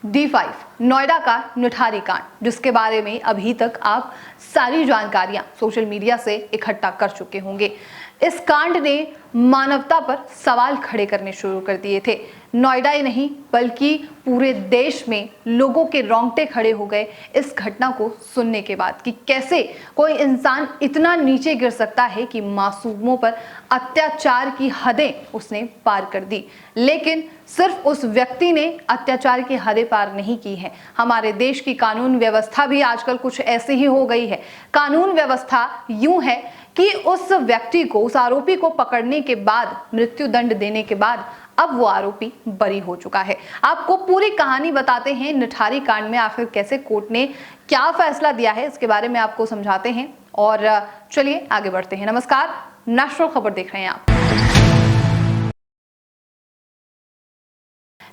D5 Noida का निठारी कांड, जिसके बारे में अभी तक आप सारी जानकारियां सोशल मीडिया से इकट्ठा कर चुके होंगे। इस कांड ने मानवता पर सवाल खड़े करने शुरू कर दिए थे। नोएडा ही नहीं बल्कि पूरे देश में लोगों के रोंगटे खड़े हो गए इस घटना को सुनने के बाद कि कैसे कोई इंसान इतना नीचे गिर सकता है कि मासूमों पर अत्याचार की हदें उसने पार कर दी। लेकिन सिर्फ उस व्यक्ति ने अत्याचार की हदें पार नहीं की है, हमारे देश की कानून व्यवस्था भी आजकल कुछ ऐसी ही हो गई है। कानून व्यवस्था यूं है कि उस व्यक्ति को, उस आरोपी को पकड़ने के बाद, मृत्यु दंड देने के बाद अब वो आरोपी बरी हो चुका है। आपको पूरी कहानी बताते हैं निठारी कांड में आखिर कैसे कोर्ट ने क्या फैसला दिया है, इसके बारे में आपको समझाते हैं। और चलिए आगे बढ़ते हैं। नमस्कार, नेशनल खबर देख रहे हैं आप।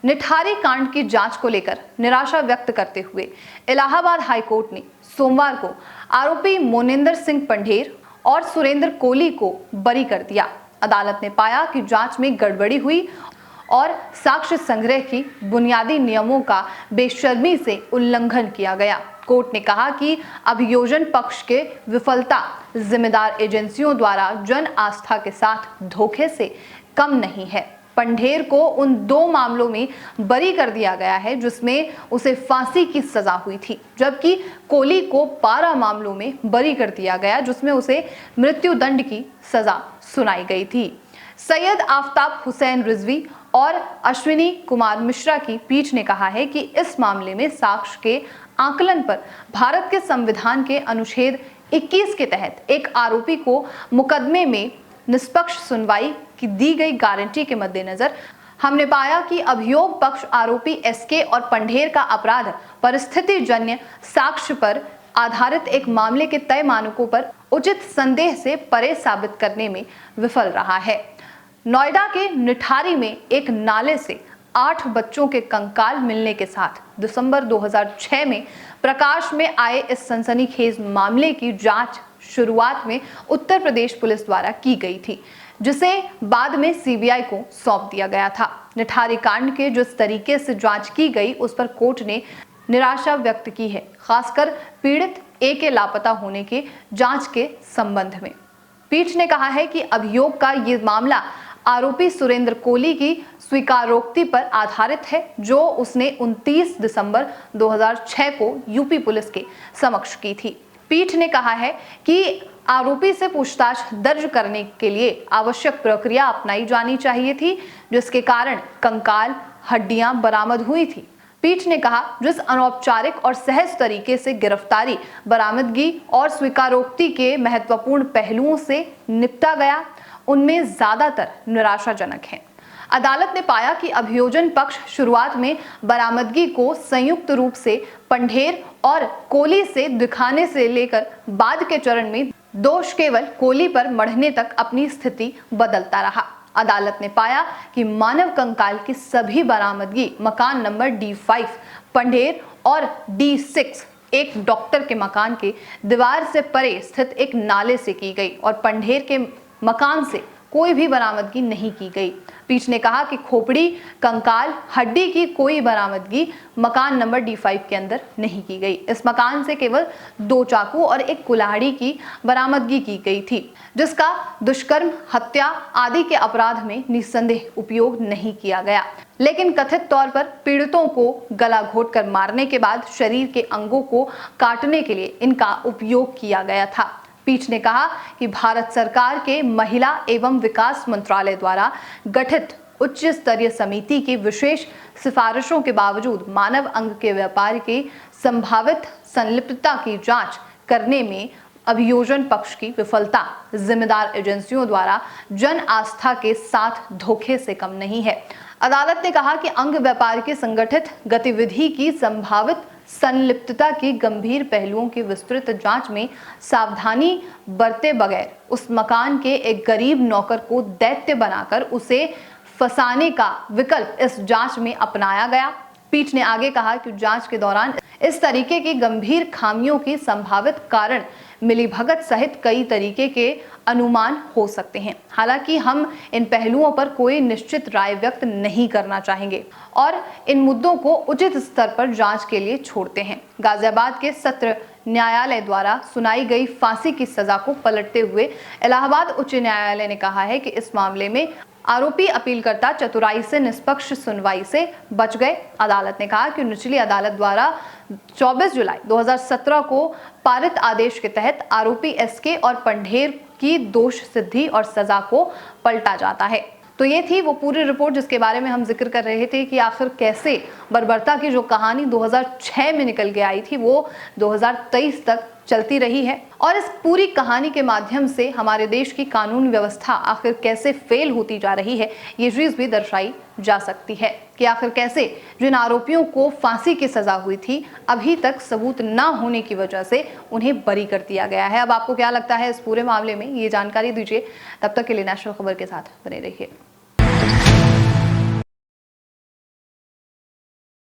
निठारी कांड की जांच को लेकर निराशा व्यक्त करते हुए इलाहाबाद हाईकोर्ट ने सोमवार को आरोपी मोनिंदर सिंह पंढेर और सुरेंद्र कोली को बरी कर दिया। अदालत ने पाया कि जांच में गड़बड़ी हुई और साक्ष्य संग्रह की बुनियादी नियमों का बेशर्मी से उल्लंघन किया गया। कोर्ट ने कहा कि अभियोजन पक्ष के विफलता जिम्मेदार एजेंसियों द्वारा जन आस्था के साथ धोखे से कम नहीं है। पंढेर को उन 2 मामलों में बरी कर दिया गया है जिसमें उसे फांसी की सजा हुई थी, जबकि कोली को 12 मामलों में बरी कर दिया गया जिसमें उसे मृत्यु दंड की सजा सुनाई गई थी। सैयद आफ्ताब हुसैन रिजवी और अश्विनी कुमार मिश्रा की पीठ ने कहा है कि इस मामले में साक्ष्य के आकलन पर भारत के संविधान के अनुच्छेद 21 के तहत एक आरोपी को मुकदमे में निष्पक्ष सुनवाई की दी गई गारंटी के मद्देनजर हमने पाया कि अभियोग पक्ष आरोपी एसके और पंढेर का अपराध परिस्थिति जन्य साक्ष्य पर आधारित एक मामले के तय मानकों पर उचित संदेह से परे साबित करने में विफल रहा है। नोएडा के निठारी में एक नाले से 8 बच्चों के कंकाल मिलने के साथ दिसंबर 2006 में प्रकाश में आए इस सनसनीखेज मामले की जांच शुरुआत में उत्तर प्रदेश पुलिस द्वारा की गई थी, जिसे बाद में सीबीआई को सौंप दिया गया था। निठारी कांड के जिस तरीके से जांच की गई उस पर कोर्ट ने निराशा व्यक्त की है, खासकर पीड़ित ए के लापता होने के जांच के संबंध में। पीठ ने कहा है कि अभियोग का ये मामला आरोपी सुरेंद्र कोली की स्वीकारोक्ति पर आधारित है, जो उसने 29 दिसंबर 2006 को यूपी पुलिस के समक्ष की थी। पीठ ने कहा है कि आरोपी से पूछताछ दर्ज करने के लिए आवश्यक प्रक्रिया अपनाई जानी चाहिए थी, जिसके कारण कंकाल, हड्डियां बरामद हुई थी। पीठ ने कहा, जिस अनौपचारिक और सहज तरीके से गिरफ्तारी, बरामदगी और स्वीकारोक्ति के महत्वपूर्ण पहलुओं से निपटा गया, उनमें ज्यादातर निराशाजनक हैं। अदालत ने पाया कि अभियोजन पक्ष शुरुआत में बरामदगी को संयुक्त रूप से पंढेर और कोली से दिखाने से लेकर बाद के चरण में दोष केवल कोली पर मढ़ने तक अपनी स्थिति बदलता रहा। अदालत ने पाया कि मानव कंकाल की सभी बरामदगी मकान नंबर D5 पंढेर और D6 एक डॉक्टर के मकान के दीवार से परे स्थित एक नाले से की गई और पंढेर के मकान से कोई भी बरामदगी नहीं की गई। पीठ ने कहा कि खोपड़ी, कंकाल, हड्डी की कोई बरामदगी मकान नंबर D5 के अंदर नहीं की गई। इस मकान से केवल 2 चाकू और एक कुल्हाड़ी की बरामदगी की गई थी, जिसका दुष्कर्म, हत्या आदि के अपराध में निस्संदेह उपयोग नहीं किया गया। लेकिन कथित तौर पर पीड़ितों को गला घोंटकर मारने के बाद शरीर के अंगों को काटने के लिए इनका उपयोग किया गया था। पीठ ने कहा कि भारत सरकार के महिला एवं विकास मंत्रालय द्वारा गठित उच्च स्तरीय समिति की विशेष सिफारिशों के बावजूद मानव अंग के व्यापार की संभावित संलिप्तता की जांच करने में अभियोजन पक्ष की विफलता जिम्मेदार एजेंसियों द्वारा जन आस्था के साथ धोखे से कम नहीं है। अदालत ने कहा कि अंग व्यापार की संगठित गतिविधि की संभावित संलिप्तता के गंभीर पहलुओं की विस्तृत जांच में सावधानी बरते बगैर उस मकान के एक गरीब नौकर को दैत्य बनाकर उसे फंसाने का विकल्प इस जांच में अपनाया गया। पीठ ने आगे कहा कि जांच के दौरान इस तरीके की गंभीर खामियों की संभावित कारण मिलीभगत सहित कई तरीके के अनुमान हो सकते हैं। हालांकि हम इन पहलुओं पर कोई निश्चित राय व्यक्त नहीं करना चाहेंगे और इन मुद्दों को उचित स्तर पर जांच के लिए छोड़ते हैं। गाजियाबाद के सत्र न्यायालय द्वारा सुनाई गई फांसी की सजा को पलटते हुए इलाहाबाद उच्च न्यायालय ने कहा है कि इस मामले में आरोपी अपीलकर्ता चतुराई से निष्पक्ष सुनवाई से बच गए। अदालत ने कहा कि निचली अदालत द्वारा 24 जुलाई 2017 को पारित आदेश के तहत आरोपी एसके और पंढेर की दोष सिद्धि और सजा को पलटा जाता है। तो ये थी वो पूरी रिपोर्ट जिसके बारे में हम जिक्र कर रहे थे कि आखिर कैसे बर्बरता की जो कहानी 2006 में निकल के आई थी वो 2023 तक चलती रही है और इस पूरी कहानी के माध्यम से हमारे देश की कानून व्यवस्था आखिर कैसे फेल होती जा रही है ये चीज भी दर्शाई जा सकती है कि आखिर कैसे जिन आरोपियों को फांसी की सजा हुई थी अभी तक सबूत ना होने की वजह से उन्हें बरी कर दिया गया है। अब आपको क्या लगता है इस पूरे मामले में, ये जानकारी दीजिए। तब तक के लिए नेशनल खबर के साथ बने रहिए।